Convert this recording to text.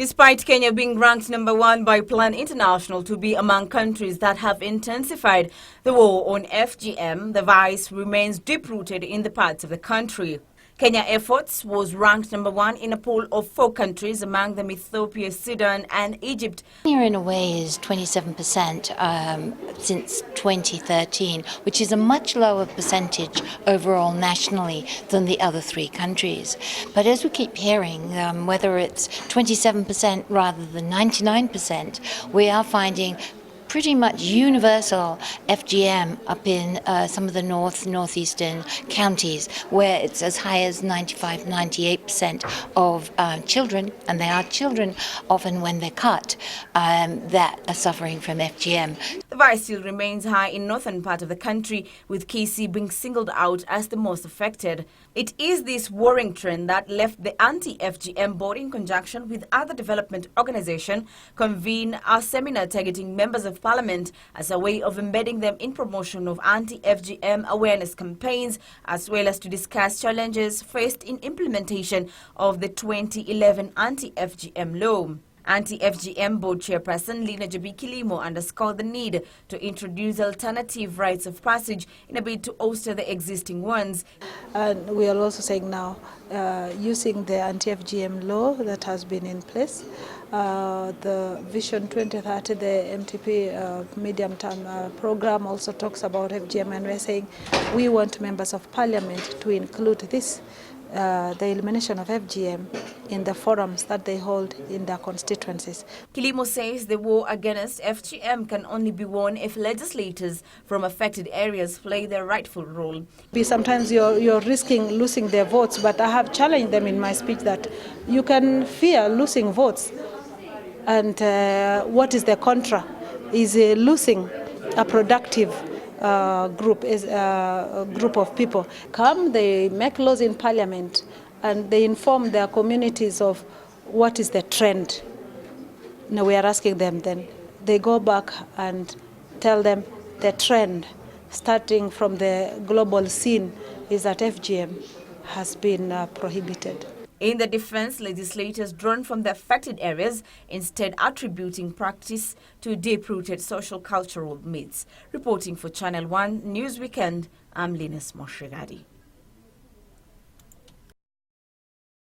Despite Kenya being ranked #1 by Plan International to be among countries that have intensified the war on FGM, the vice remains deep-rooted in the parts of the country. Kenya efforts was ranked #1 in a poll of 4 countries, among them Ethiopia, Sudan and Egypt. Kenya in a way is 27% since 2013, which is a much lower percentage overall nationally than the other 3 countries. But as we keep hearing, whether it's 27% rather than 99%, we are finding pretty much universal FGM up in some of the northeastern counties, where it's as high as 95-98% of children, and they are children often when they're cut, that are suffering from FGM. The vice still remains high in northern part of the country, with KC being singled out as the most affected. It is this worrying trend that left the anti-FGM board, in conjunction with other development organizations, convene a seminar targeting members of Parliament as a way of embedding them in promotion of anti-FGM awareness campaigns, as well as to discuss challenges faced in implementation of the 2011 anti-FGM law. Anti-FGM Board Chairperson Lina Jebii Kilimo underscored the need to introduce alternative rites of passage in a bid to alter the existing ones. And we are also saying now, using the anti-FGM law that has been in place, the Vision 2030, the MTP medium-term program also talks about FGM, and we're saying we want members of Parliament to include this, the elimination of FGM, in the forums that they hold in their constituencies. Kilimo says the war against FGM can only be won if legislators from affected areas play their rightful role. Sometimes you're risking losing their votes, but I have challenged them in my speech that you can fear losing votes. And what is the contra? Is losing a productive group of people. They make laws in Parliament and they inform their communities of what is the trend. Now we are asking them, then they go back and tell them the trend, starting from the global scene, is that FGM has been prohibited. In the defense, legislators drawn from the affected areas instead attributing practice to deep-rooted social cultural myths. Reporting for Channel 1 News Weekend, I'm Lynace Mwashighadi.